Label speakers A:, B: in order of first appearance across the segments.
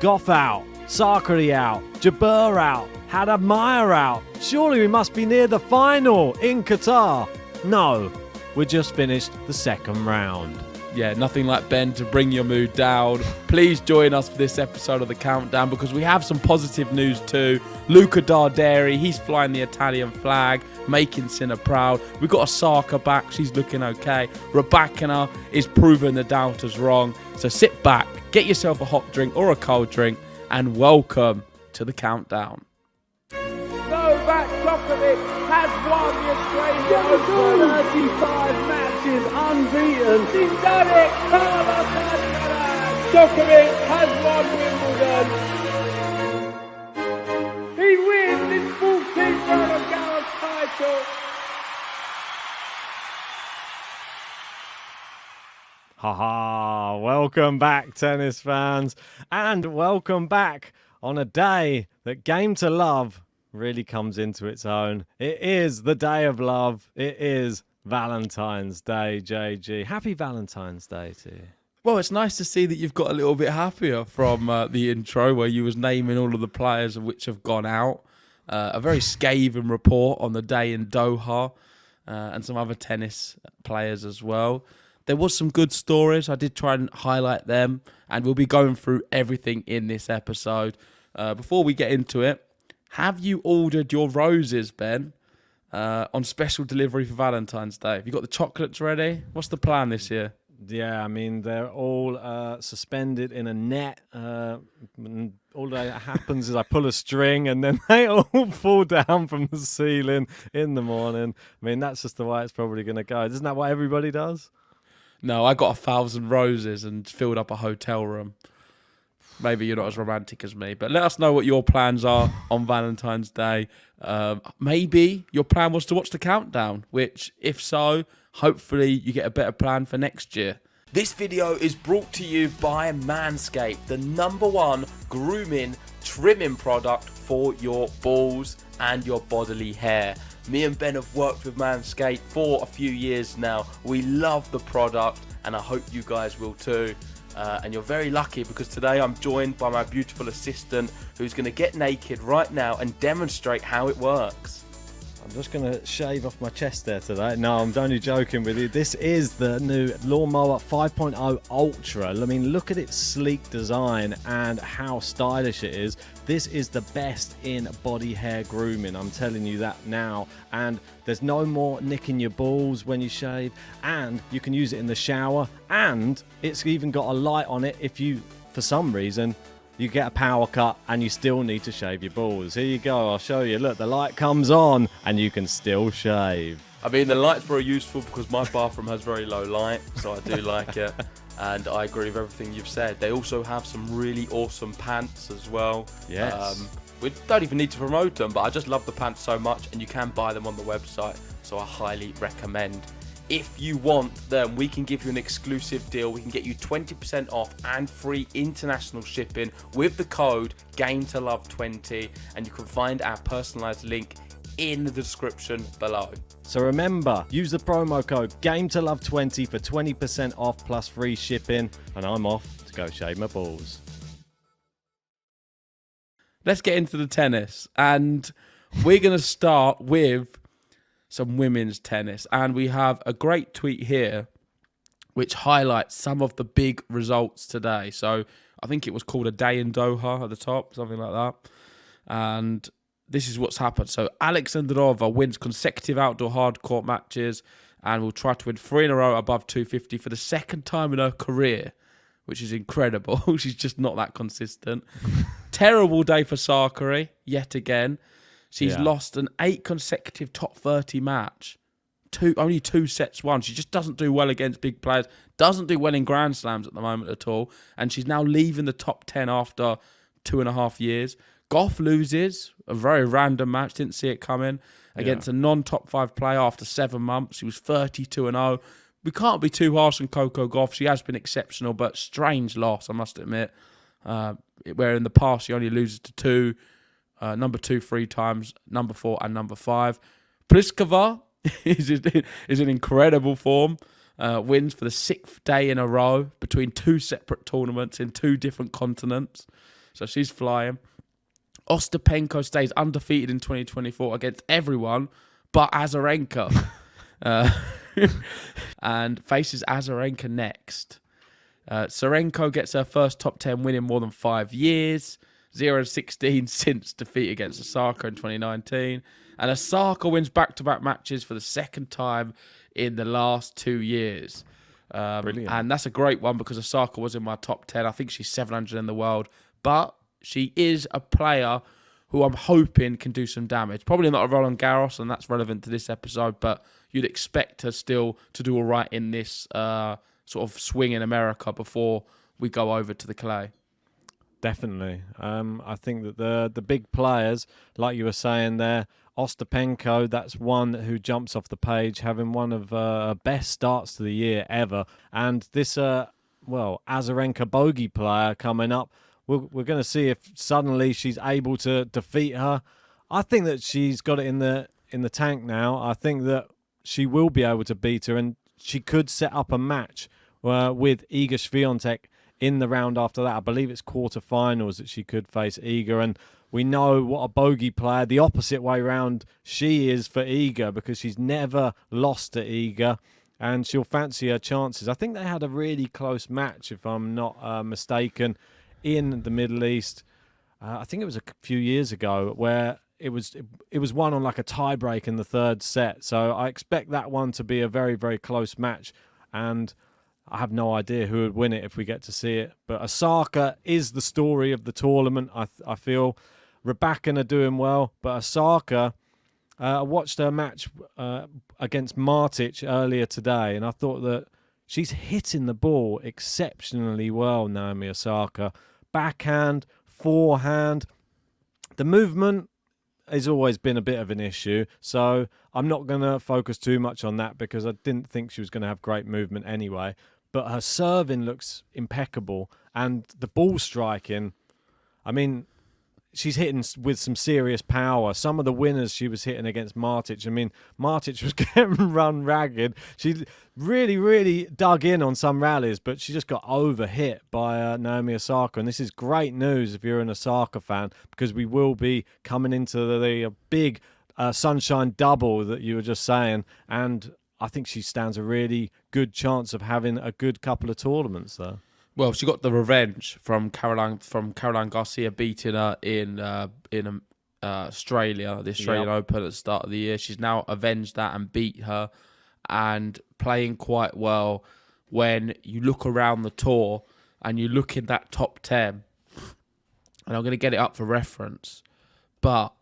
A: Gauff out, Sakkari out, Jabeur out, Hadamaya out. Surely we must be near the final in Qatar. No, we just finished the second round.
B: Yeah, nothing like Ben to bring your mood down. Please join us for this episode of The Countdown because we have some positive news too. Luca Darderi, he's flying the Italian flag, making Sinner proud. We've got Osaka back, she's looking okay. Rybakina is proving the doubters wrong. So sit back, get yourself a hot drink or a cold drink, and welcome to The Countdown.
C: Novak Djokovic has won the Australian Open. 35 matches unbeaten. He's done it. Carlos Alcaraz. Djokovic has won Wimbledon. He wins his 14th Roland Garros title.
A: Haha, welcome back, tennis fans, and welcome back on a day that Game to Love really comes into its own. It is the day of love. It is Valentine's Day, JG. Happy Valentine's Day to you.
B: Well, it's nice to see that you've got a little bit happier from the intro where you was naming all of the players of which have gone out. A very scathing report on the day in Doha and some other tennis players as well. There was some good stories. I did try and highlight them, and we'll be going through everything in this episode. Before we get into it, have you ordered your roses, Ben, on special delivery for Valentine's Day? Have you got the chocolates ready? What's the plan this year?
A: Yeah, I mean, they're all suspended in a net. And all that happens is I pull a string and then they all fall down from the ceiling in the morning. I mean, that's just the way it's probably going to go. Isn't that what everybody does?
B: No, I got 1,000 roses and filled up a hotel room. Maybe you're not as romantic as me, but let us know what your plans are on Valentine's Day. Maybe your plan was to watch The Countdown, which, if so, hopefully you get a better plan for next year. This video is brought to you by Manscaped, the #1 grooming, trimming product for your balls and your bodily hair. Me and Ben have worked with Manscaped for a few years now. We love the product, and I hope you guys will too. And you're very lucky because today I'm joined by my beautiful assistant who's going to get naked right now and demonstrate how it works.
A: I'm just going to shave off my chest there today. No, I'm only joking with you. This is the new Lawnmower 5.0 Ultra. I mean, look at its sleek design and how stylish it is. This is the best in body hair grooming. I'm telling you that now. And there's no more nicking your balls when you shave. And you can use it in the shower. And it's even got a light on it if you, for some reason, you get a power cut and you still need to shave your balls. Here you go, I'll show you. Look, the light comes on and you can still shave.
B: I mean, the light's very useful because my bathroom has very low light, so I do like it. And I agree with everything you've said. They also have some really awesome pants as well.
A: Yes.
B: We don't even need to promote them, but I just love the pants so much, and you can buy them on the website, so I highly recommend. If you want them, we can give you an exclusive deal. We can get you 20% off and free international shipping with the code GAMETOLOVE20, and you can find our personalized link in the description below.
A: So remember, use the promo code GAMETOLOVE20 for 20% off plus free shipping, and I'm off to go shave my balls.
B: Let's get into the tennis, and we're going to start with some women's tennis, and we have a great tweet here which highlights some of the big results today. So I think it was called A Day in Doha at the top, something like that. And this is what's happened. So Alexandrova wins consecutive outdoor hard court matches and will try to win 3 in a row above 250 for the second time in her career, which is incredible. She's just not that consistent. Terrible day for Sakkari, yet again. She's lost an 8 consecutive top 30 match. Only 2 sets won. She just doesn't do well against big players. Doesn't do well in Grand Slams at the moment at all. And she's now leaving the top 10 after 2.5 years. Gauff loses a very random match. Didn't see it coming. Against a non-top 5 player after 7 months. She was 32-0. We can't be too harsh on Coco Gauff. She has been exceptional, but strange loss, I must admit. Where in the past she only loses to 2. Number 2 3 times, number 4 and number 5. Pliskova is in incredible form. Wins for the 6th day in a row between 2 separate tournaments in 2 different continents. So she's flying. Ostapenko stays undefeated in 2024 against everyone but Azarenka. And faces Azarenka next. Serenko gets her first top 10 win in more than 5 years. 0-16 since defeat against Osaka in 2019. And Osaka wins back-to-back matches for the second time in the last 2 years.
A: Brilliant.
B: And that's a great one because Osaka was in my top 10. I think she's 700 in the world. But she is a player who I'm hoping can do some damage. Probably not a Roland Garros, and that's relevant to this episode, but you'd expect her still to do all right in this sort of swing in America before we go over to the clay.
A: Definitely. I think that the big players, like you were saying there, Ostapenko, that's one who jumps off the page, having one of her best starts to the year ever. And this, Azarenka bogey player coming up, we're going to see if suddenly she's able to defeat her. I think that she's got it in the tank now. I think that she will be able to beat her, and she could set up a match with Iga Swiatek in the round after that. I believe it's quarterfinals that she could face Iga, and we know what a bogey player, the opposite way round, she is for Iga, because she's never lost to Iga, and she'll fancy her chances. I think they had a really close match, if I'm not mistaken, in the Middle East. I think it was a few years ago, where it was won on like a tiebreak in the third set. So I expect that one to be a very, very close match, and I have no idea who would win it if we get to see it. But Osaka is the story of the tournament, I feel. Rybakina doing well, but Osaka, I watched her match against Martic earlier today, and I thought that she's hitting the ball exceptionally well, Naomi Osaka. Backhand, forehand. The movement has always been a bit of an issue, so I'm not going to focus too much on that because I didn't think she was going to have great movement anyway. But her serving looks impeccable, and the ball striking, I mean, she's hitting with some serious power. Some of the winners she was hitting against Martic, I mean, Martic was getting run ragged. She really, really dug in on some rallies, but she just got overhit by Naomi Osaka. And this is great news if you're an Osaka fan, because we will be coming into the big Sunshine Double that you were just saying. And I think she stands a really good chance of having a good couple of tournaments there.
B: Well, she got the revenge from Caroline Garcia beating her in Australia, the Australian Open at the start of the year. She's now avenged that and beat her, and playing quite well. When you look around the tour and you look in that top 10, and I'm going to get it up for reference, but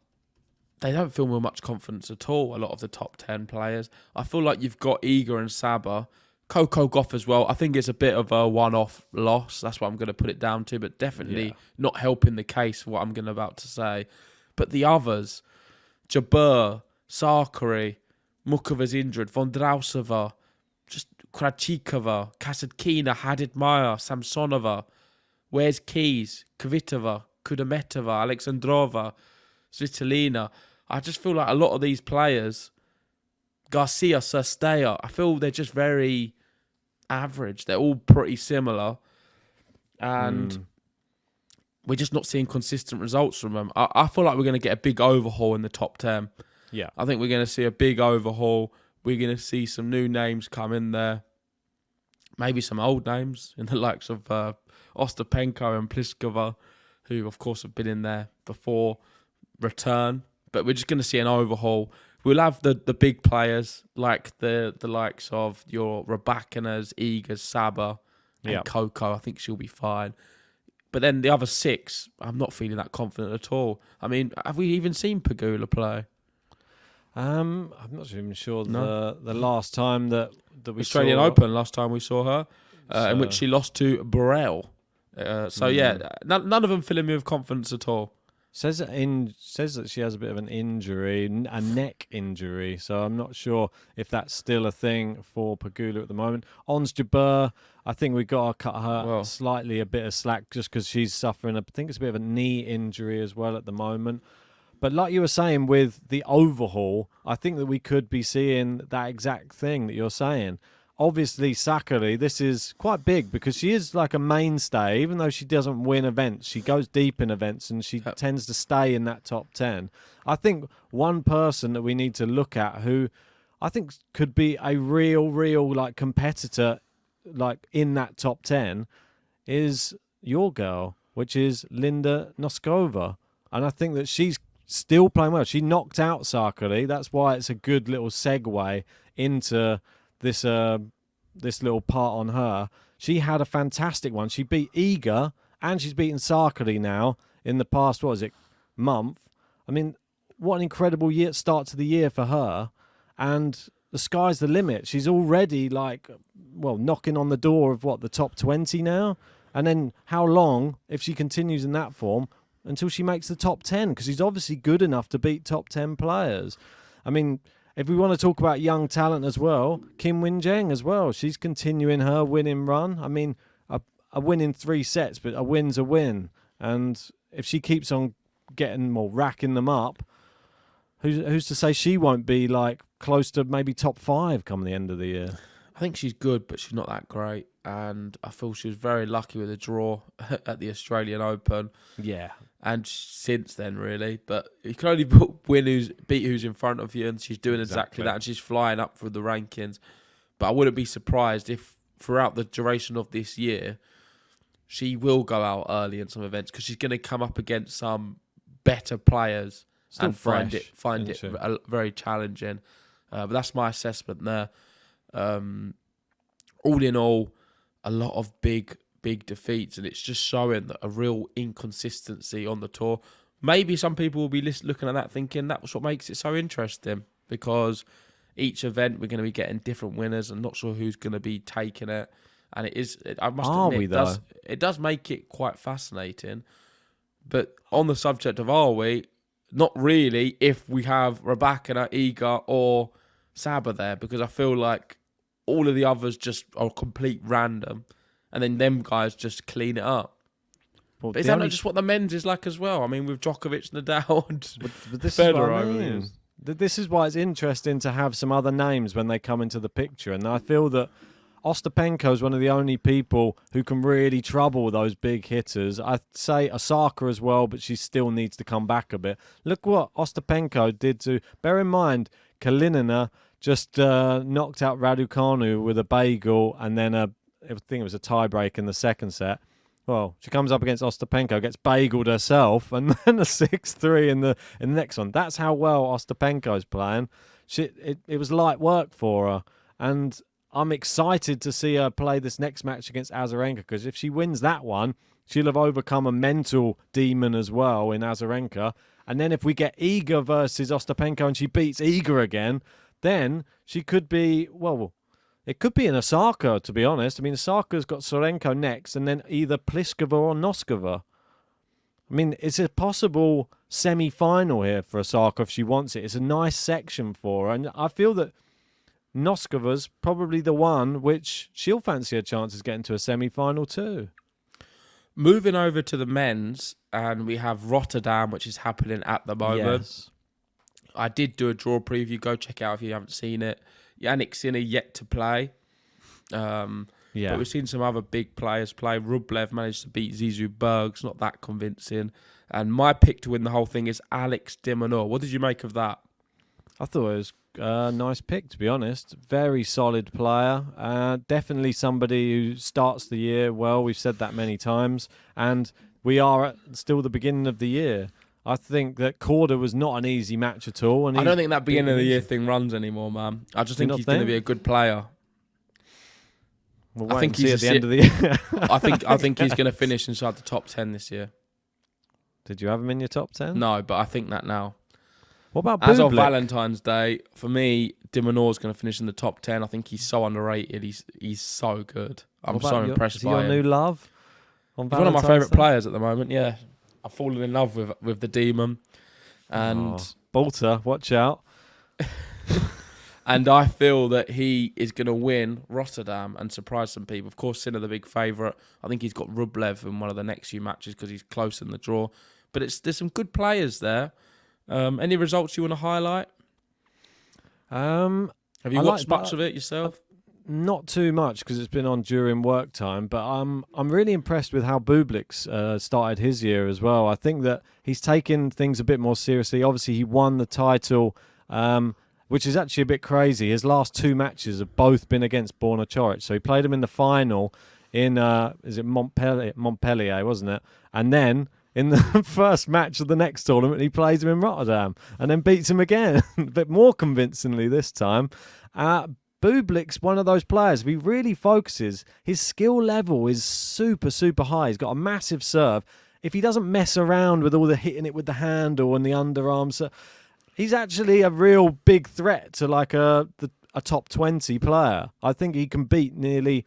B: they don't feel with much confidence at all, a lot of the top 10 players. I feel like you've got Iga and Saber, Coco Gauff as well. I think it's a bit of a one-off loss. That's what I'm going to put it down to, but definitely not helping the case for what I'm going to about to say. But the others, Jabeur, Sakkari, Mukova's injured, Vondrausova, just Krajcikova, Kasatkina, Hadid-Mayer, Samsonova, where's Keys, Kvitova, Kudermetova, Alexandrova, Svitolina. I just feel like a lot of these players, Garcia, Sestella, I feel they're just very average. They're all pretty similar. And we're just not seeing consistent results from them. I feel like we're going to get a big overhaul in the top 10.
A: Yeah.
B: I think we're going to see a big overhaul. We're going to see some new names come in there. Maybe some old names in the likes of Ostapenko and Pliskova, who, of course, have been in there before, return. But we're just going to see an overhaul. We'll have the big players like the likes of your Rybakinas, Igas, Saber, and Coco. I think she'll be fine. But then the other 6, I'm not feeling that confident at all. I mean, have we even seen Pegula play?
A: I'm not even sure the last time that we
B: Australian
A: saw
B: Open, last time we saw her, in which she lost to Burrell. None of them filling me with confidence at all.
A: Says that she has a bit of an injury, a neck injury, so I'm not sure if that's still a thing for Pegula at the moment. Ons Jabeur, I think we've got to cut her slightly a bit of slack just because she's suffering, I think it's a bit of a knee injury as well at the moment. But like you were saying with the overhaul, I think that we could be seeing that exact thing that you're saying. obviously Sakkari, this is quite big because she is like a mainstay. Even though she doesn't win events, she goes deep in events and she tends to stay in that top 10. I think one person that we need to look at who I think could be a real like competitor like in that top 10 is your girl, which is Linda Noskova. And I think that she's still playing well. She knocked out Sakkari. That's why it's a good little segue into this this little part on her. She had a fantastic one. She beat Iga and she's beaten Sakkari now in the past, month. I mean, what an incredible start to the year for her. And the sky's the limit. She's already knocking on the door of the top 20 now. And then how long, if she continues in that form, until she makes the top 10? Because she's obviously good enough to beat top 10 players. I mean, if we want to talk about young talent as well, Kim Win-jeng as well. She's continuing her winning run. I mean, a win in 3 sets, but a win's a win. And if she keeps on racking them up, who's to say she won't be close to maybe top 5 come the end of the year?
B: I think she's good, but she's not that great. And I feel she was very lucky with a draw at the Australian Open.
A: Yeah.
B: And since then, really. But you can only beat who's in front of you, and she's doing exactly that. And she's flying up through the rankings. But I wouldn't be surprised if throughout the duration of this year, she will go out early in some events because she's going to come up against some better players and find it very challenging. But that's my assessment there. All in all, a lot of big defeats, and it's just showing that a real inconsistency on the tour. Maybe some people will be looking at that thinking that's what makes it so interesting, because each event we're going to be getting different winners and not sure who's going to be taking it. And I must admit, it does make it quite fascinating. But on the subject of are we, not really if we have Rybakina, Iga or Saber there, because I feel like all of the others just are complete random, and then them guys just clean it up. But is that not just what the men's is like as well? I mean, with Djokovic, Nadal, and
A: but this
B: Federer,
A: is what I mean. This is why it's interesting to have some other names when they come into the picture, and I feel that Ostapenko is one of the only people who can really trouble those big hitters. I'd say Osaka as well, but she still needs to come back a bit. Look what Ostapenko did to... Bear in mind, Kalinina just knocked out Raducanu with a bagel, and then I think it was a tiebreak in the second set. Well, she comes up against Ostapenko, gets bageled herself, and then a 6-3 in the next one. That's how well Ostapenko's playing. It was light work for her, and I'm excited to see her play this next match against Azarenka, because if she wins that one, she'll have overcome a mental demon as well in Azarenka. And then if we get Iga versus Ostapenko and she beats Iga again, then she could be, it could be an Osaka, to be honest. I mean, Osaka's got Sorenko next, and then either Pliskova or Noskova. I mean, it's a possible semi-final here for Osaka if she wants it. It's a nice section for her, and I feel that Noskova's probably the one which she'll fancy her chances getting to a semi-final too.
B: Moving over to the men's, and we have Rotterdam, which is happening at the moment.
A: Yes.
B: I did do a draw preview. Go check it out if you haven't seen it. Jannik Sinner yet to play. But we've seen some other big players play. Rublev managed to beat Zizou Bergs. Not that convincing. And my pick to win the whole thing is Alex de Minaur. What did you make of that?
A: I thought it was a nice pick, to be honest. Very solid player. Definitely somebody who starts the year well. We've said that many times. And we are at still the beginning of the year. I think that Korda was not an easy match at all. And
B: I don't think that beginning of the year thing runs anymore, man. I just think he's going to be a good player.
A: I think he's at the end of the year.
B: I think he's going to finish inside the top 10 this year.
A: Did you have him in your top 10?
B: No, but I think that now.
A: What about
B: As
A: Bublik?
B: of Valentine's Day, for me, de Minaur's going to finish in the top 10. I think he's so underrated. He's so good. I'm so impressed by him.
A: Is he your new love?
B: He's one of my favourite players at the moment, yeah. I've fallen in love with the demon. And
A: Bolter, watch out.
B: And I feel that he is going to win Rotterdam and surprise some people. Of course, Sinner the big favourite. I think he's got Rublev in one of the next few matches because he's close in the draw. But there's some good players there. Any results you want to highlight?
A: Have
B: you watched much of it yourself?
A: Not too much because it's been on during work time, but I'm really impressed with how Bublik's started his year as well. I think that he's taken things a bit more seriously. Obviously, he won the title, which is actually a bit crazy. His last 2 matches have both been against Buenos Aires. So he played him in the final in is it Montpellier, wasn't it? And then in the first match of the next tournament, he plays him in Rotterdam and then beats him again, a bit more convincingly this time. Bublik's one of those players. If he really focuses, his skill level is super, super high. He's got a massive serve. If he doesn't mess around with all the hitting it with the handle and the underarm serve, he's actually a real big threat to like a top 20 player. I think he can beat nearly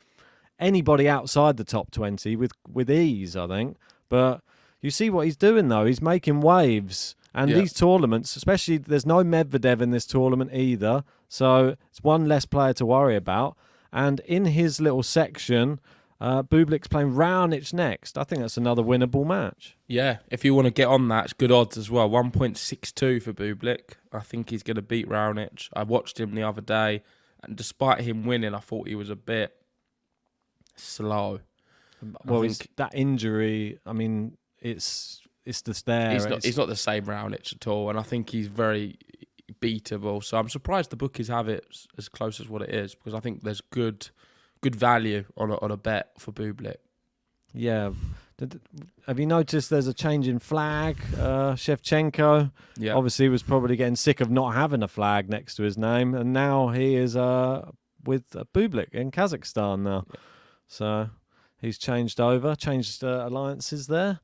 A: anybody outside the top 20 with ease, I think. But you see what he's doing, though. He's making waves. And these tournaments, especially, there's no Medvedev in this tournament either. So it's one less player to worry about. And in his little section, Bublik's playing Raonic next. I think that's another winnable match.
B: Yeah, if you want to get on that, it's good odds as well. 1.62 for Bublik. I think he's going to beat Raonic. I watched him the other day, and despite him winning, I thought he was a bit slow.
A: Well, that injury, I mean, it's just there.
B: He's not the same Raonic at all, and I think he's very beatable. So I'm surprised the bookies have it as close as what it is, because I think there's good value on a bet for Bublik.
A: Yeah. Have you noticed there's a change in flag? Shevchenko obviously was probably getting sick of not having a flag next to his name, and now he is with Bublik in Kazakhstan now. Yeah. So he's changed alliances there.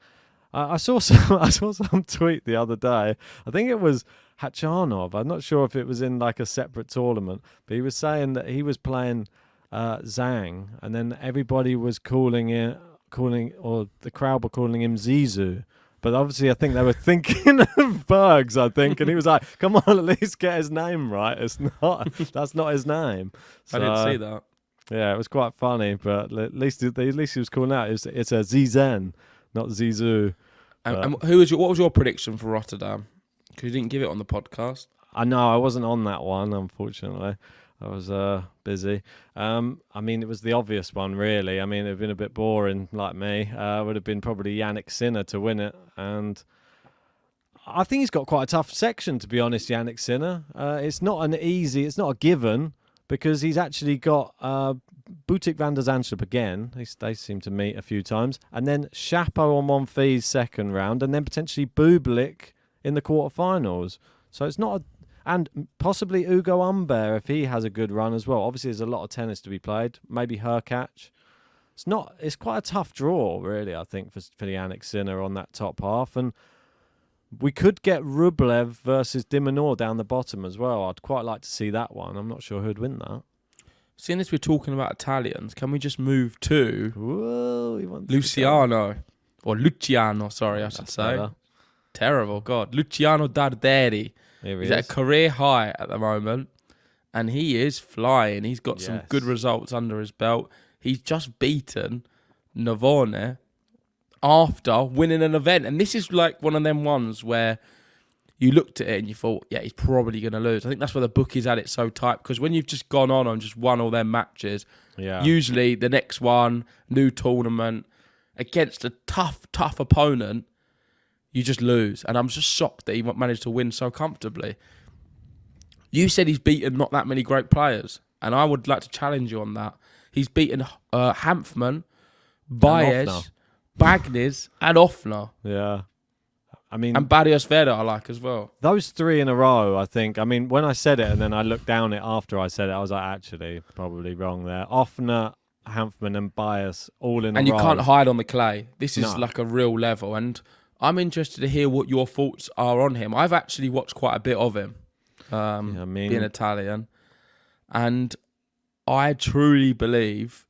A: I saw some tweet the other day. I think it was Hachanov. I'm not sure if it was in like a separate tournament, but he was saying that he was playing Zhang, and then everybody was or the crowd were calling him Zizou. But obviously, I think they were thinking of Bergs, I think, and he was like, "Come on, at least get his name right. That's not his name." So,
B: I didn't see that.
A: Yeah, it was quite funny, but at least he was calling out. It's a Zizen, not Zizou.
B: And what was your prediction for Rotterdam? Because you didn't give it on the podcast.
A: I know, I wasn't on that one, unfortunately. I was busy. I mean, it was the obvious one, really. I mean, it would have been a bit boring, like me. It would have been probably Jannik Sinner to win it. And I think he's got quite a tough section, to be honest, Jannik Sinner. It's not a given, because he's actually got Butik van der Zandschulp again. They seem to meet a few times. And then Chapeau on Monfils second round, and then potentially Bublik in the quarterfinals. So it's not and possibly Ugo Humbert if he has a good run as well. Obviously, there's a lot of tennis to be played. Maybe Hurkacz. It's quite a tough draw, really, I think, for Jannik Sinner on that top half. And we could get Rublev versus De Minaur down the bottom as well. I'd quite like to see that one. I'm not sure who'd win that.
B: Seeing as we're talking about Italians, can we just move to Luciano, sorry, I should say.
A: Better.
B: Terrible, God. Luciano Darderi. He's at a career high at the moment, and he is flying. He's got some good results under his belt. He's just beaten Navone after winning an event. And this is like one of them ones where you looked at it and you thought, yeah, he's probably going to lose. I think that's where the bookies had it so tight, because when you've just gone on and just won all their matches, usually the next one, new tournament, against a tough opponent, you just lose. And I'm just shocked that he managed to win so comfortably. You said he's beaten not that many great players, and I would like to challenge you on that. He's beaten Hanfmann, Baez, Bagnis, and Offner.
A: Yeah. I mean,
B: and Barrios Vera I like as well.
A: Those 3 in a row, I think. I mean, when I said it and then I looked down it after I said it, I was like, actually, probably wrong there. Offner, Hanfmann, and Baez all in a row.
B: And you can't hide on the clay. This is like a real level. And I'm interested to hear what your thoughts are on him. I've actually watched quite a bit of him, being Italian. And I truly believe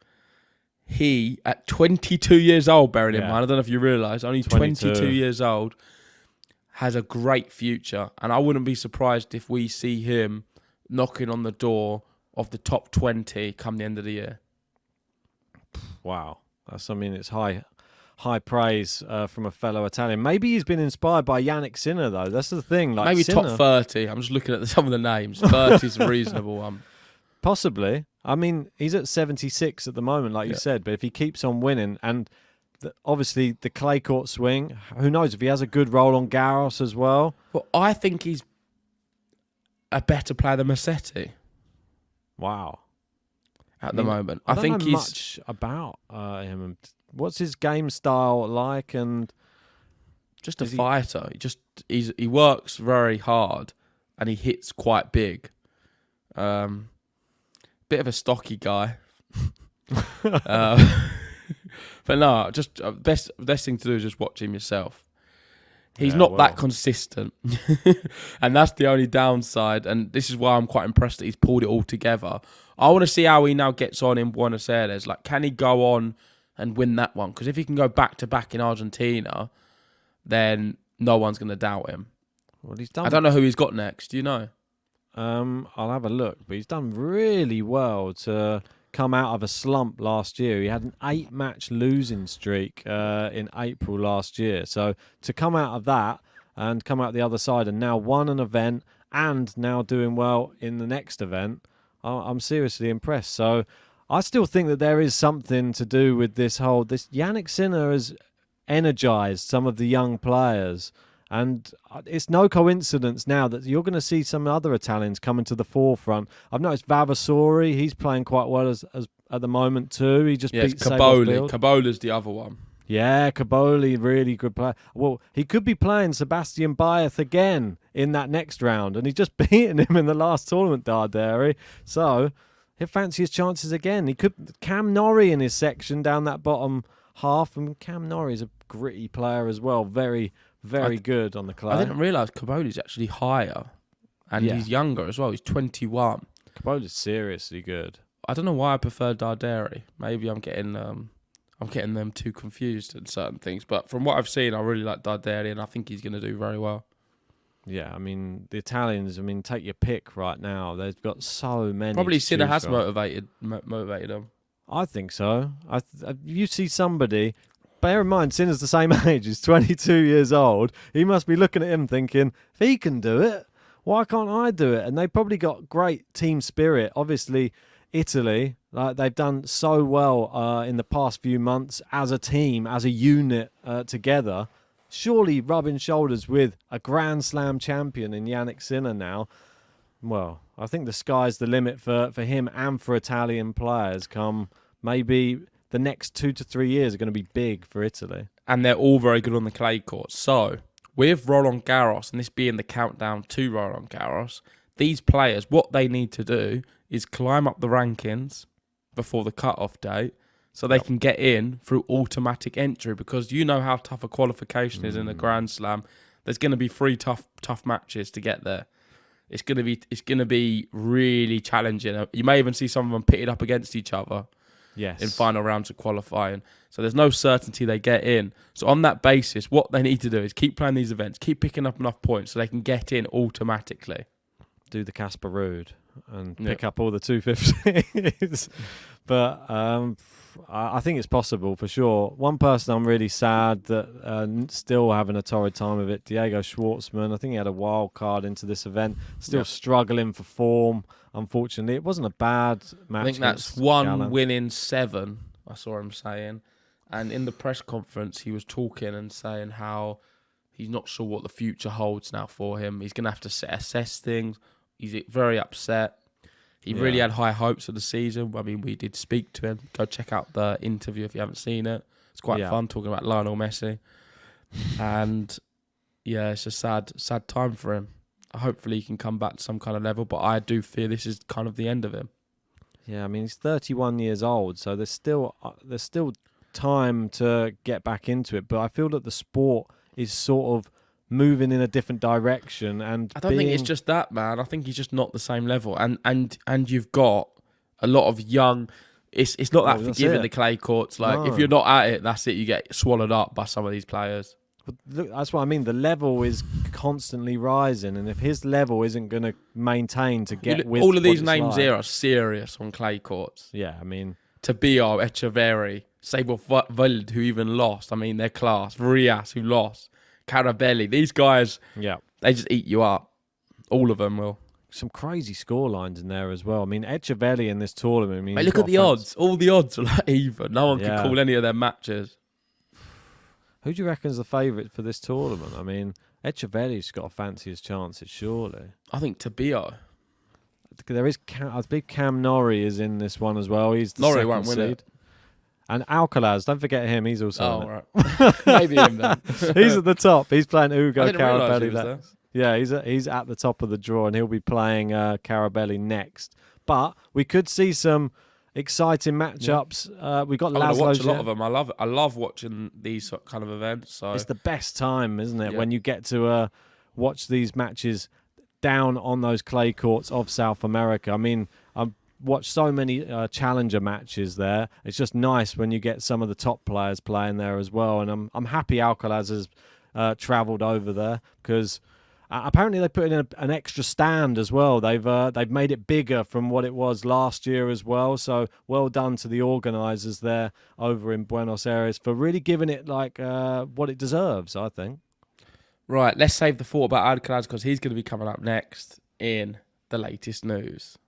B: he, at 22 years old, bearing in mind, I don't know if you realise, only 22 years old, has a great future. And I wouldn't be surprised if we see him knocking on the door of the top 20 come the end of the year.
A: Wow. It's high praise from a fellow Italian. Maybe he's been inspired by Jannik Sinner, though. That's the thing. Like
B: maybe
A: Sinner,
B: top 30. I'm just looking at some of the names. 30 is a reasonable one.
A: Possibly. I mean, he's at 76 at the moment, like you said, but if he keeps on winning, and obviously the clay court swing, who knows if he has a good Roland Garros as well.
B: Well, I think he's a better player than Musetti.
A: Wow.
B: At the moment.
A: I
B: think
A: don't know much about him. What's his game style like? And
B: just a fighter. He works very hard and he hits quite big. Bit of a stocky guy. But no, just best thing to do is just watch him yourself. He's not that consistent. And that's the only downside. And this is why I'm quite impressed that he's pulled it all together. I want to see how he now gets on in Buenos Aires. Like, can he go on and win that one? Because if he can go back-to-back in Argentina, then no one's going to doubt him.
A: Well, he's done.
B: I don't know who he's got next. Do you know?
A: I'll have a look. But he's done really well to come out of a slump last year. He had an 8-match losing streak in April last year. So to come out of that and come out the other side and now won an event and now doing well in the next event, I'm seriously impressed. So I still think that there is something to do with this Jannik Sinner has energized some of the young players. And it's no coincidence now that you're going to see some other Italians coming to the forefront. I've noticed Vavasori, he's playing quite well as at the moment too. He just beat
B: Caboli. Cabola's the other one.
A: Yeah, Caboli, really good player. Well, he could be playing Sebastian Baez again in that next round, and he's just beaten him in the last tournament, Darderi. So he'll fancy his chances again. He could Cam Norrie in his section down that bottom half, and Cam Norrie's a gritty player as well. Very good on the clay.
B: I didn't realise Caboli's actually higher, and he's younger as well. He's 21.
A: Caboli's seriously good.
B: I don't know why I prefer Darderi. Maybe I'm getting them too confused in certain things. But from what I've seen, I really like Darderi, and I think he's going to do very well.
A: Yeah, I mean, the Italians, take your pick right now. They've got so many.
B: Probably Sinner has motivated them. I
A: think so. You see somebody, bear in mind, Sinner's the same age. He's 22 years old. He must be looking at him thinking, if he can do it, why can't I do it? And they probably got great team spirit. Obviously, Italy, they've done so well in the past few months as a team, as a unit together. Surely rubbing shoulders with a Grand Slam champion in Jannik Sinner now. Well, I think the sky's the limit for him and for Italian players come maybe the next 2 to 3 years are going to be big for Italy.
B: And they're all very good on the clay court. So, with Roland Garros, and this being the countdown to Roland Garros, these players, what they need to do is climb up the rankings before the cut-off date so they can get in through automatic entry, because you know how tough a qualification is in a Grand Slam. There's going to be 3 tough matches to get there. It's going to be really challenging. You may even see some of them pitted up against each other.
A: Yes.
B: In final rounds of qualifying. So there's no certainty they get in. So on that basis, what they need to do is keep playing these events, keep picking up enough points so they can get in automatically.
A: Do the Casper Ruud and pick up all the 250s. But I think it's possible for sure. One person I'm really sad that still having a torrid time of it, Diego Schwartzman. I think he had a wild card into this event. Still struggling for form, unfortunately. It wasn't a bad match.
B: I think that's one win in 7, I saw him saying. And in the press conference, he was talking and saying how he's not sure what the future holds now for him. He's going to have to assess things. He's very upset. He really had high hopes for the season. I mean, we did speak to him. Go check out the interview if you haven't seen it. It's quite fun talking about Lionel Messi. And yeah, it's a sad time for him. Hopefully he can come back to some kind of level, but I do fear this is kind of the end of him.
A: Yeah, I mean, he's 31 years old, so there's still time to get back into it. But I feel that the sport is sort of moving in a different direction, and
B: I don't think it's just that, man. I think he's just not the same level, and you've got a lot of young. It's not that forgiving the clay courts. Like if you're not at it, that's it. You get swallowed up by some of these players.
A: But look, that's what I mean. The level is constantly rising, and if his level isn't going to maintain to get with
B: all of these names here are serious on clay courts.
A: Yeah, I mean
B: Tabio, Echeverry, Sable Veld, who even lost. I mean, they're class. Rias, who lost. Carabelli, these guys, they just eat you up. All of them will.
A: some crazy scorelines in there as well. I mean, Echeverri in this tournament. I mean,
B: Mate, look at the odds. All the odds are like even. No one can call any of their matches.
A: Who do you reckon is the favourite for this tournament? I mean, Echeverri's got to fancy his chances, surely.
B: I think Tabio.
A: There is, I believe Cam Norrie is in this one as well. He's the
B: Norrie
A: second
B: won't win
A: seed.
B: it.
A: And Alcaraz, don't forget him. He's also in it.
B: Right. Maybe him then.
A: He's at the top. He's playing Ugo
B: I didn't realise he
A: Carabelli.
B: was there.
A: Yeah, he's at the top of the draw, and he'll be playing Carabelli next. But we could see some exciting matchups. We got
B: I'm going to watch a lot
A: Laszlo.
B: of them. I love watching these kind of events. So
A: It's the best time, isn't it,
B: Yeah.
A: when you get to watch these matches down on those clay courts of South America. I mean, I've watched so many challenger matches there. It's just nice when you get some of the top players playing there as well. And I'm happy Alcaraz has travelled over there because apparently they put in an extra stand as well. They've made it bigger from what it was last year as well. So well done to the organisers there over in Buenos Aires for really giving it like what it deserves, I think.
B: Right, let's save the thought about Alcaraz because he's going to be coming up next in the latest news.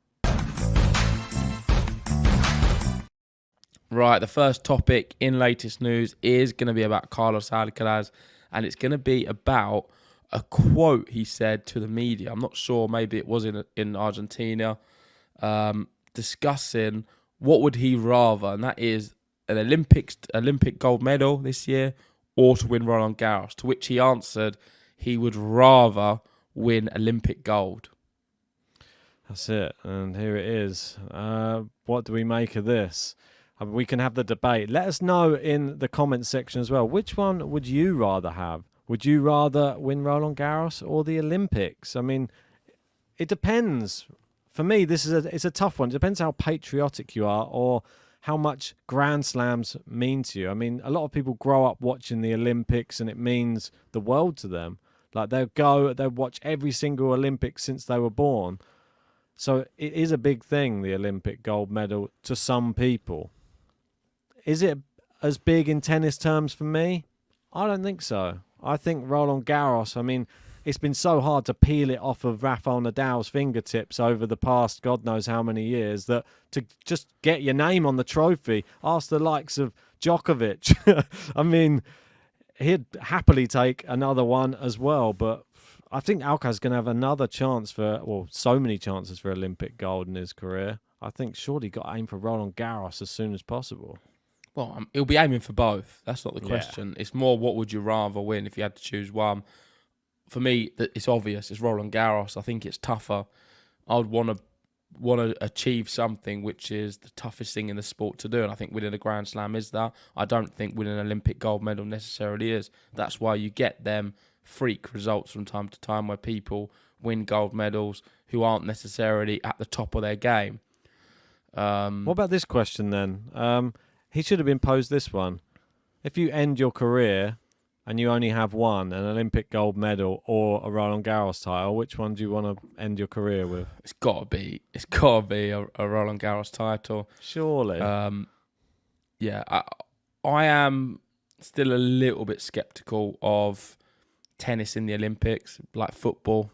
B: Right, the first topic in latest news is going to be about Carlos Alcaraz, and it's going to be about a quote he said to the media. I'm not sure, maybe it was in Argentina, discussing what would he rather, and that is an Olympic gold medal this year or to win Roland Garros, to which he answered he would rather win Olympic gold.
A: That's it, and here it is. What do we make of this? I mean, we can have the debate. Let us know in the comments section as well. Which one would you rather have? Would you rather win Roland Garros or the Olympics? I mean, it depends. For me, it's a tough one. It depends how patriotic you are or how much Grand Slams mean to you. I mean, a lot of people grow up watching the Olympics and it means the world to them. Like they'll watch every single Olympics since they were born. So it is a big thing, the Olympic gold medal, to some people. Is it as big in tennis terms for me? I don't think so. I think Roland Garros, I mean, it's been so hard to peel it off of Rafael Nadal's fingertips over the past God knows how many years that to just get your name on the trophy, ask the likes of Djokovic. I mean, he'd happily take another one as well, but I think Alcaraz is going to have another chance so many chances for Olympic gold in his career. I think surely got to aim for Roland Garros as soon as possible.
B: Well, he'll be aiming for both. That's not the question. It's more what would you rather win if you had to choose one. For me, it's obvious. It's Roland Garros. I think it's tougher. I would want to achieve something which is the toughest thing in the sport to do, and I think winning a Grand Slam is that. I don't think winning an Olympic gold medal necessarily is. That's why you get them freak results from time to time where people win gold medals who aren't necessarily at the top of their game.
A: What about this question then? He should have been posed this one. If you end your career and you only have one, an Olympic gold medal or a Roland Garros title, which one do you want to end your career with?
B: It's got to be a Roland Garros title.
A: Surely.
B: Yeah, I am still a little bit sceptical of tennis in the Olympics, like football.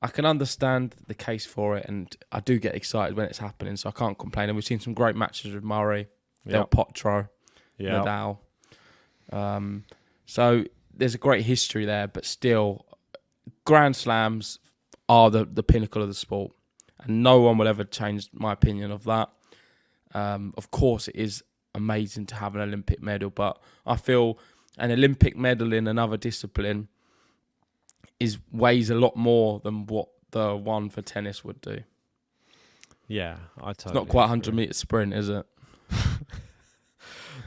B: I can understand the case for it, and I do get excited when it's happening, so I can't complain. And we've seen some great matches with Murray, Del Potro, Nadal. So there's a great history there, but still, Grand Slams are the pinnacle of the sport, and no one will ever change my opinion of that. Of course, it is amazing to have an Olympic medal, but I feel an Olympic medal in another discipline weighs a lot more than what the one for tennis would do.
A: Yeah, I totally
B: It's not quite
A: agree.
B: 100-metre sprint, is it?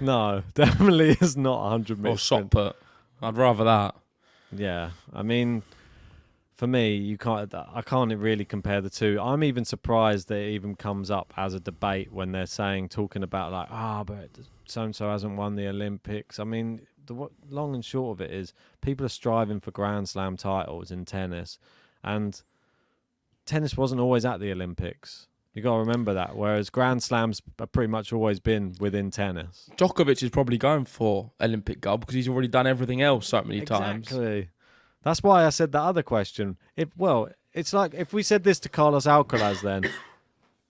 A: No, definitely is not 100
B: Or
A: meters.
B: shot put. I'd rather that.
A: Yeah, I mean, for me, I can't really compare the two. I'm even surprised that it even comes up as a debate when they're talking about like, but so-and-so hasn't won the Olympics. I mean, the long and short of it is people are striving for Grand Slam titles in tennis, and tennis wasn't always at the Olympics. You got to remember that. Whereas Grand Slams have pretty much always been within tennis.
B: Djokovic is probably going for Olympic gold because he's already done everything else so many times.
A: Exactly. That's why I said that other question. If it's like if we said this to Carlos Alcaraz, then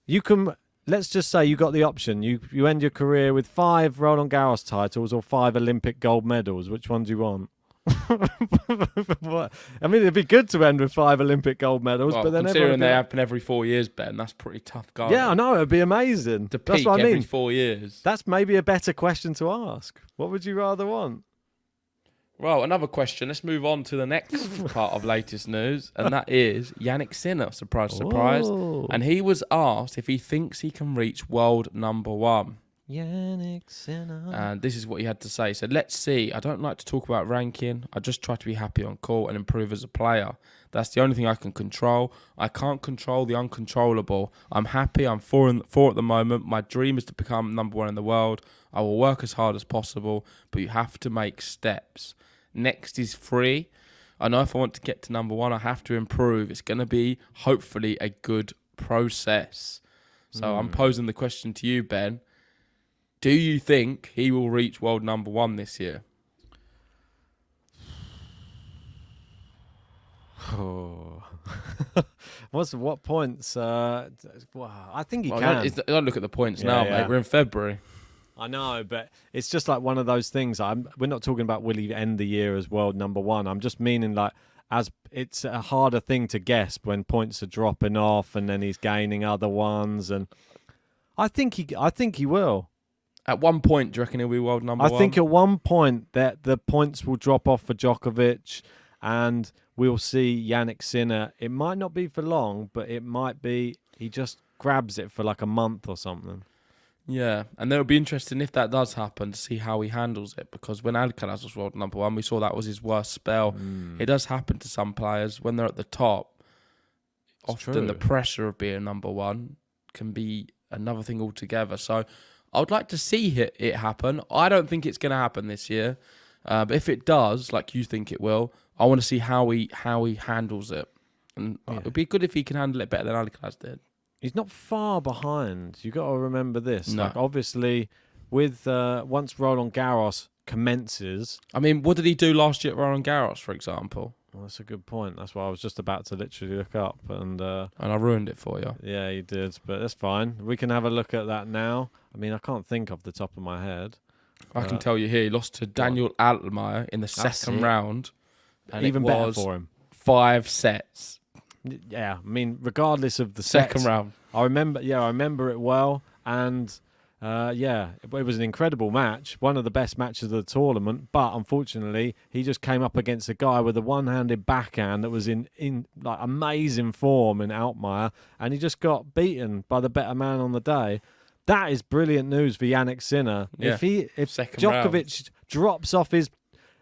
A: you can. Let's just say you got the option. You end your career with 5 Roland Garros titles or 5 Olympic gold medals. Which one do you want? What? I mean, it'd be good to end with 5 Olympic gold medals,
B: Well,
A: but then
B: considering they happen every 4 years, Ben, that's pretty tough going.
A: Yeah, I know, it'd be amazing.
B: To
A: That's
B: peak
A: what I
B: every
A: mean.
B: 4 years.
A: That's maybe a better question to ask. What would you rather want?
B: Well, another question. Let's move on to the next part of latest news, and that is Jannik Sinner. Surprise, surprise.
A: Ooh.
B: And he was asked if he thinks he can reach world number 1.
A: Jannik Sinner.
B: And this is what he had to say. He said, let's see. I don't like to talk about ranking. I just try to be happy on court and improve as a player. That's the only thing I can control. I can't control the uncontrollable. I'm happy. I'm 4 at the moment. My dream is to become number 1 in the world. I will work as hard as possible, but you have to make steps. Next is 3. I know if I want to get to number 1, I have to improve. It's going to be, hopefully, a good process. So I'm posing the question to you, Ben. Do you think he will reach world number 1 this year?
A: Oh. What points? Wow, I think he can.
B: Don't look at the points now,
A: yeah.
B: mate. We're in February.
A: I know, but it's just like one of those things. We're not talking about will he end the year as world number 1. I'm just meaning like as it's a harder thing to guess when points are dropping off and then he's gaining other ones. And I think he will.
B: At one point, do you reckon he'll be world number 1?
A: I think at one point that the points will drop off for Djokovic and we'll see Jannik Sinner. It might not be for long, but it might be he just grabs it for like a month or something.
B: Yeah, and then it'll be interesting if that does happen to see how he handles it, because when Alcaraz was world number 1, we saw that was his worst spell. It does happen to some players when they're at the top. Often the pressure of being number 1 can be another thing altogether. So I would like to see it happen. I don't think it's going to happen this year, but if it does, like you think it will, I want to see how he handles it. And it would be good if he can handle it better than Alcaraz did.
A: He's not far behind. You got to remember this.
B: No.
A: Like obviously, with once Roland Garros commences.
B: I mean, what did he do last year at Roland Garros, for example?
A: Well, that's a good point. That's what I was just about to literally look up, and
B: I ruined it for you.
A: Yeah, you did, but that's fine. We can have a look at that now. I mean, I can't think off the top of my head.
B: I can tell you here, he lost to Daniel Altmaier in the second round. And
A: even better for him.
B: 5 sets.
A: Yeah, I mean, regardless of the
B: Second
A: sets,
B: round.
A: I remember it well, and it was an incredible match, one of the best matches of the tournament. But unfortunately, he just came up against a guy with a one-handed backhand that was in like amazing form in Altmaier, and he just got beaten by the better man on the day. That is brilliant news for Jannik Sinner.
B: Yeah.
A: If
B: Second
A: Djokovic drops off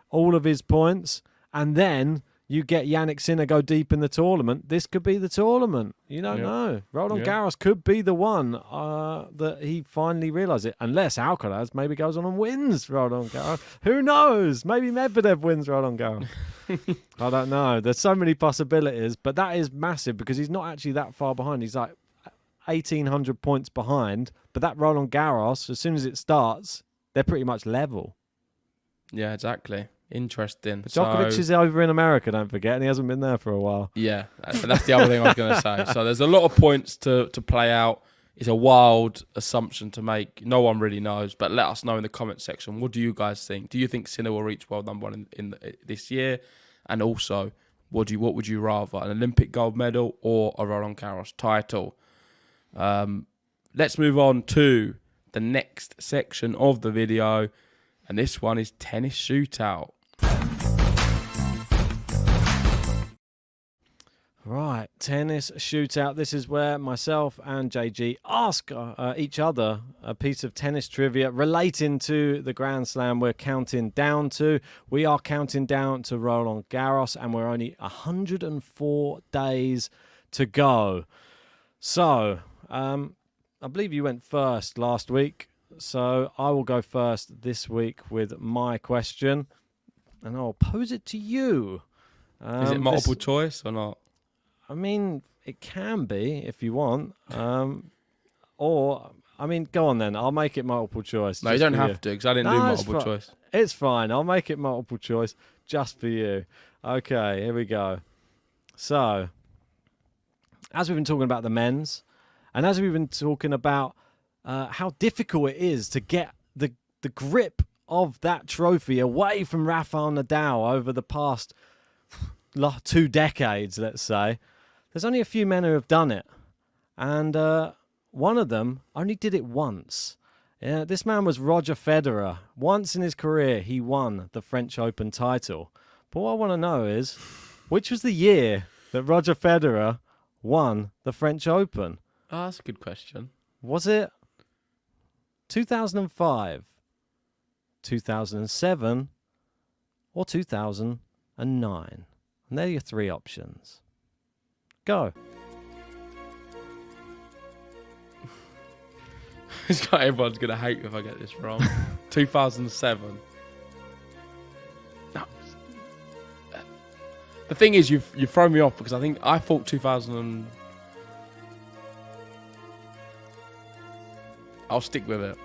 A: all of his points, and then you get Jannik Sinner go deep in the tournament, this could be the tournament. You don't know. Roland Garros could be the one that he finally realises it. Unless Alcaraz maybe goes on and wins Roland Garros. Who knows? Maybe Medvedev wins Roland Garros. I don't know. There's so many possibilities, but that is massive because he's not actually that far behind. He's like 1,800 points behind, but that Roland Garros, as soon as it starts, they're pretty much level.
B: Yeah, exactly. Interesting.
A: But Djokovic is over in America, don't forget, and he hasn't been there for a while.
B: Yeah, that's the other thing I was going to say. So there's a lot of points to play out. It's a wild assumption to make. No one really knows, but let us know in the comment section. What do you guys think? Do you think Sinner will reach world number 1 in this year? And also, what would you rather, an Olympic gold medal or a Roland Garros title? Let's move on to the next section of the video, and this one is tennis shootout.
A: Right, tennis shootout. This is where myself and JG ask each other a piece of tennis trivia relating to the Grand Slam we're counting down to. We are counting down to Roland Garros, and we're only 104 days to go. So, I believe you went first last week, so I will go first this week with my question, and I'll pose it to you.
B: Is it multiple choice or not?
A: I mean, it can be if you want. Or, I mean, go on then. I'll make it multiple choice.
B: No, you don't have to, because I didn't do multiple choice.
A: It's fine. I'll make it multiple choice just for you. Okay, here we go. So, as we've been talking about the men's, and as we've been talking about how difficult it is to get the grip of that trophy away from Rafael Nadal over the past 2 decades, let's say, there's only a few men who have done it. And one of them only did it once. Yeah, this man was Roger Federer. Once in his career, he won the French Open title. But what I want to know is, which was the year that Roger Federer won the French Open?
B: Oh, that's a good question.
A: Was it 2005, 2007, or 2009? And they're your 3 options. Go.
B: Everyone's going to hate me if I get this wrong. 2007. No. The thing is, you've thrown me off because I thought 2000. I'll stick with it.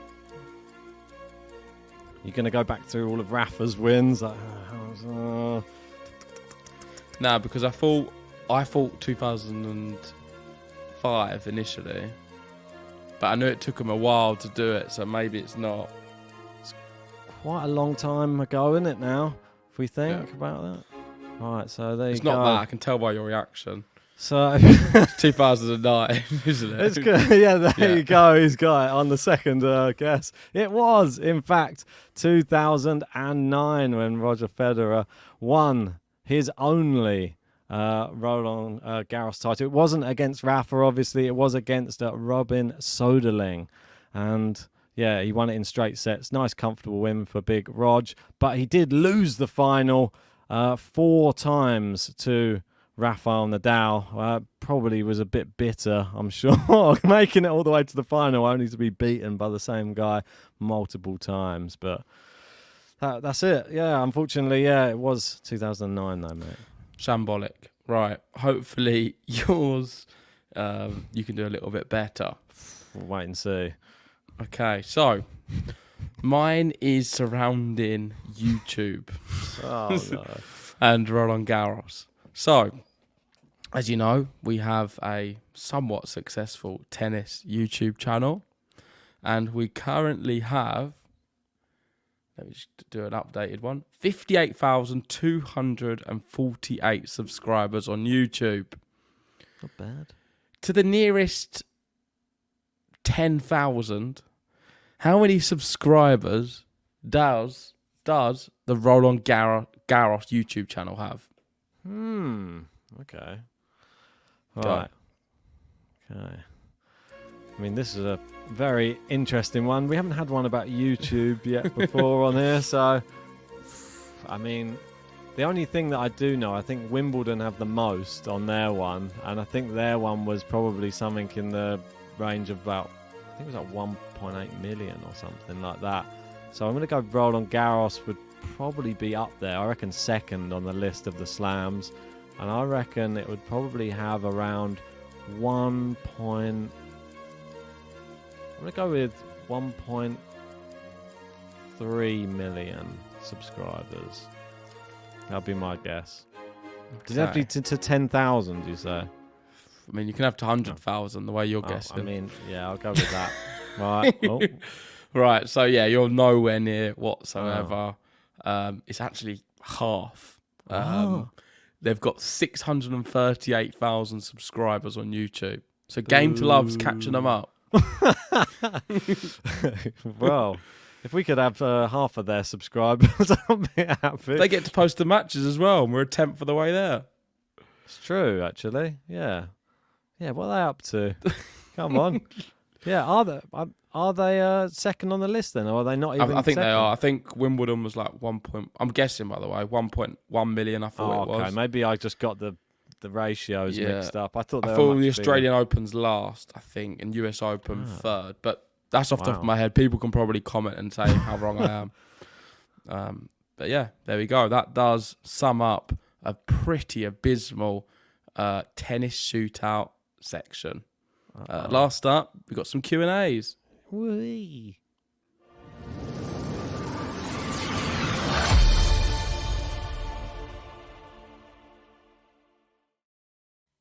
A: You're going to go back through all of Rafa's wins?
B: No, because I thought 2005 initially. But I knew it took him a while to do it, so maybe it's not.
A: It's quite a long time ago, isn't it now, if we think about that? Right, so there you go.
B: It's not that, I can tell by your reaction.
A: So
B: 2009, isn't it?
A: It's good. Yeah, there you go. He's got it on the second guess. It was, in fact, 2009 when Roger Federer won his only Roland Garros title. It wasn't against Rafa, obviously. It was against Robin Soderling. And yeah, he won it in straight sets. Nice, comfortable win for Big Rog. But he did lose the final 4 times to Rafael Nadal. Probably was a bit bitter, I'm sure, making it all the way to the final only to be beaten by the same guy multiple times. But that's it. Yeah, unfortunately, yeah, it was 2009 though, mate.
B: Shambolic. Right. Hopefully yours, you can do a little bit better.
A: We'll wait and see.
B: Okay, so mine is surrounding YouTube.
A: Oh, no.
B: And Roland Garros. So, as you know, we have a somewhat successful tennis YouTube channel. And we currently have, let me just do an updated one, 58,248 subscribers on YouTube.
A: Not bad.
B: To the nearest 10,000, how many subscribers does the Roland Garros YouTube channel have?
A: Okay. Right. Okay. I mean, this is a very interesting one. We haven't had one about YouTube yet before on here, so I mean, the only thing that I do know, I think Wimbledon have the most on their one, and I think their one was probably something in the range of about, I think it was like 1.8 million or something like that. So I'm going to go Roland Garros would probably be up there. I reckon second on the list of the slams, and I reckon it would probably have around I'm going to go with 1.3 million subscribers. That'll be my guess. Does it have to be to 10,000, you say?
B: I mean, you can have to 100,000 the way you're guessing.
A: I mean, yeah, I'll go with that. Right. Oh.
B: Right, so yeah, you're nowhere near whatsoever. It's actually half. They've got 638,000 subscribers on YouTube. So Game to Love's catching them up.
A: Well, if we could have half of their subscribers, I'd be happy.
B: They get to post the matches as well, and we're a tenth of the way there.
A: It's true, actually. Yeah. Yeah, what are they up to? Come on. Yeah, are they second on the list then, or are they not even
B: I think
A: second?
B: they are. I think Wimbledon was like I'm guessing, by the way, 1.1 million, I thought it was.
A: Okay, maybe I just got the ratios mixed up. I thought the
B: Australian Open's last, I think, and US Open third. But that's off the top of my head. People can probably comment and say how wrong I am. But yeah, there we go. That does sum up a pretty abysmal tennis shootout section. Last up, we got some Q&As.
A: Whee.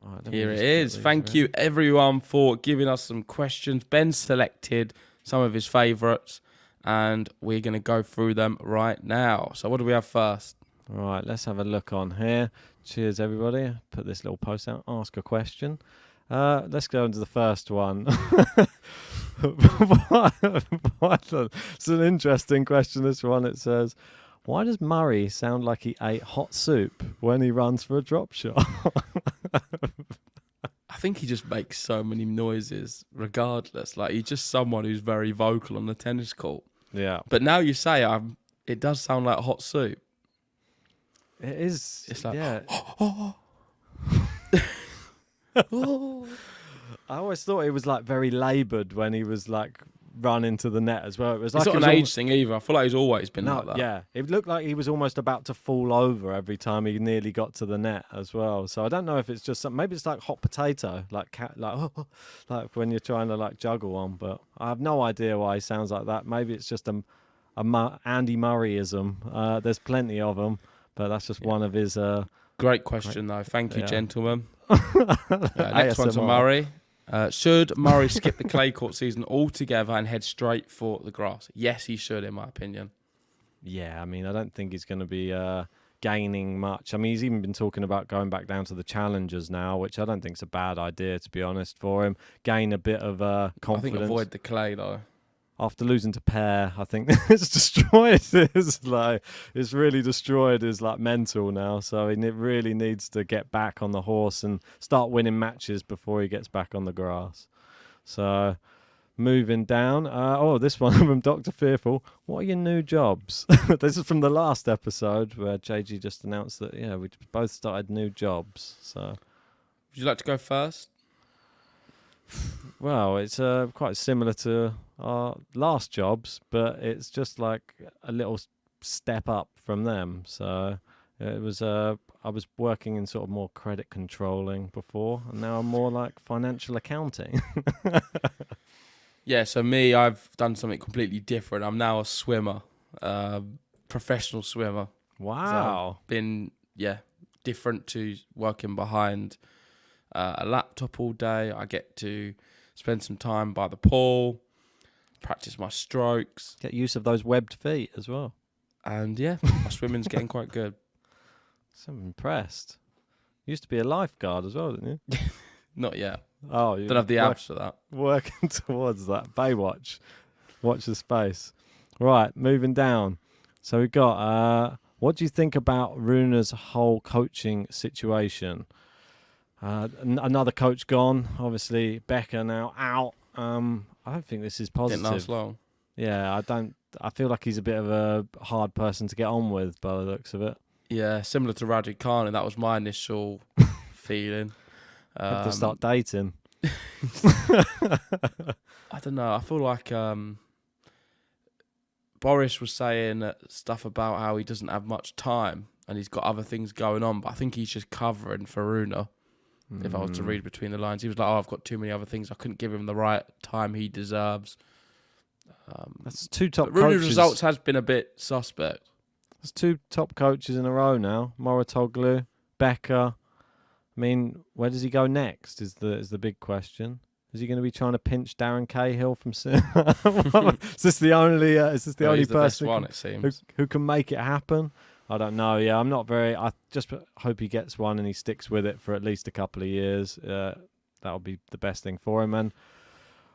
A: All right,
B: Here it is. Thank you, everyone, for giving us some questions. Ben selected some of his favourites, and we're going to go through them right now. So what do we have first?
A: All right, let's have a look on here. Cheers, everybody. Put this little post out. Ask a question. Let's go into the first one. It's an interesting question, this one. It says, why does Murray sound like he ate hot soup when he runs for a drop shot?
B: I think he just makes so many noises regardless. Like, he's just someone who's very vocal on the tennis court.
A: Yeah.
B: But now you say it does sound like hot soup.
A: It is.
B: It's like,
A: yeah. I always thought it was like very laboured when he was like running to the net as well. It was
B: it's
A: like
B: not an age thing either. I feel like he's always been like that.
A: Yeah, it looked like he was almost about to fall over every time he nearly got to the net as well. So I don't know if it's just maybe it's like hot potato, like like when you're trying to like juggle one. But I have no idea why he sounds like that. Maybe it's just a Andy Murrayism. There's plenty of them, but that's just one of his.
B: Great question though. Thank you, gentlemen. Next
A: ASMR.
B: one to Murray. Should Murray skip the clay court season altogether and head straight for the grass? Yes, he should, in my opinion.
A: Yeah, I mean, I don't think he's going to be gaining much. I mean, he's even been talking about going back down to the challengers now, which I don't think is a bad idea, to be honest, for him. Gain a bit of confidence.
B: I think avoid the clay, though.
A: After losing to Pear, I think it's destroyed it's really destroyed his like mental now. So he really needs to get back on the horse and start winning matches before he gets back on the grass. So moving down. This one from Dr. Fearful. What are your new jobs? This is from the last episode where JG just announced that we both started new jobs. So
B: would you like to go first?
A: Well, it's quite similar to our last jobs, but it's just like a little step up from them. So it was I was working in sort of more credit controlling before, and now I'm more like financial accounting.
B: Yeah, so me, I've done something completely different. I'm now a swimmer, professional swimmer.
A: Wow.
B: So been different to working behind a laptop all day. I get to spend some time by the pool, practice my strokes.
A: Get use of those webbed feet as well.
B: And my swimming's getting quite good.
A: So I'm impressed. You used to be a lifeguard as well, didn't you?
B: Not yet.
A: Oh, you
B: don't have the abs for that.
A: Working towards that. Baywatch. Watch the space. Right, moving down. So we've got, what do you think about Runa's whole coaching situation? Another coach gone. Obviously, Becker now out. I don't think this is positive.
B: Didn't last long.
A: Yeah, I feel like he's a bit of a hard person to get on with by the looks of it.
B: Yeah, similar to Rybakina. That was my initial feeling.
A: Have to start dating.
B: I don't know. I feel like Boris was saying stuff about how he doesn't have much time and he's got other things going on, but I think he's just covering for Runa. If I was to read between the lines, he was like, I've got too many other things. I couldn't give him the right time he deserves.
A: That's two top coaches.
B: Runa's results has been a bit suspect.
A: There's two top coaches in a row now. Moratoglu, Becker. I mean, where does he go next? Is the big question. Is he going to be trying to pinch Darren Cahill from? Is this the only? Is this the only person
B: one, it seems,
A: who can make it happen? I don't know. Yeah, I'm not very. I just hope he gets one and he sticks with it for at least a couple of years. That'll be the best thing for him. And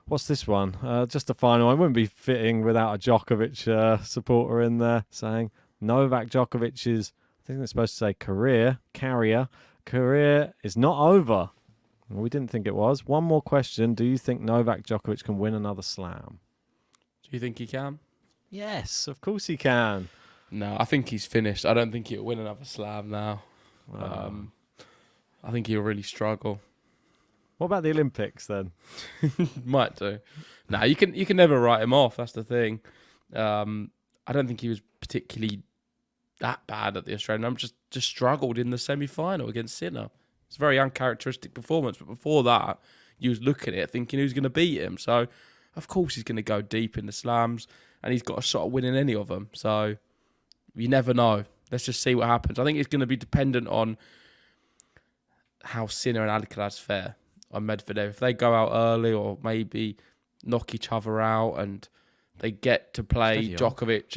A: what's this one? Just a final one. Wouldn't be fitting without a Djokovic supporter in there saying Novak Djokovic's. I think they're supposed to say career is not over. Well, we didn't think it was. One more question. Do you think Novak Djokovic can win another slam?
B: Do you think he can?
A: Yes, of course he can.
B: No, I think he's finished. I don't think he'll win another slam now. I think he'll really struggle.
A: What about the Olympics then?
B: Might do. No, you can never write him off. That's the thing. I don't think he was particularly that bad at the Australian. I'm just struggled in the semi-final against Sinner. It's a very uncharacteristic performance. But before that, you was looking at it thinking who's going to beat him. So, of course, he's going to go deep in the slams, and he's got a shot at winning any of them. So, you never know. Let's just see what happens. I think it's going to be dependent on how Sinner and Alcaraz fare on Medvedev. If they go out early or maybe knock each other out and they get to play Djokovic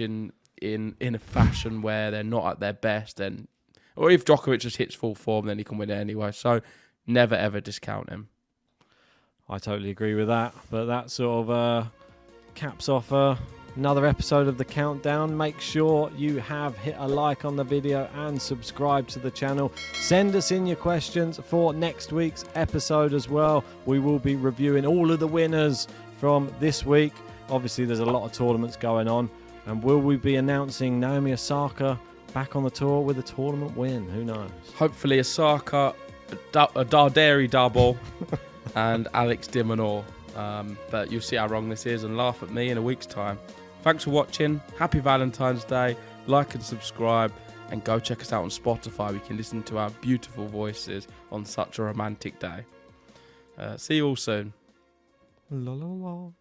B: in a fashion where they're not at their best, then, or if Djokovic just hits full form, then he can win it anyway. So never ever discount him.
A: I totally agree with that. But that sort of caps off another episode of The Countdown. Make sure you have hit a like on the video and subscribe to the channel. Send us in your questions for next week's episode as well. We will be reviewing all of the winners from this week. Obviously, there's a lot of tournaments going on. And will we be announcing Naomi Osaka back on the tour with a tournament win? Who knows?
B: Hopefully Osaka, a Darderi double, and Alex de Minaur. But you'll see how wrong this is and laugh at me in a week's time. Thanks for watching. Happy Valentine's Day. Like and subscribe. And go check us out on Spotify. We can listen to our beautiful voices on such a romantic day. See you all soon.
A: La la la.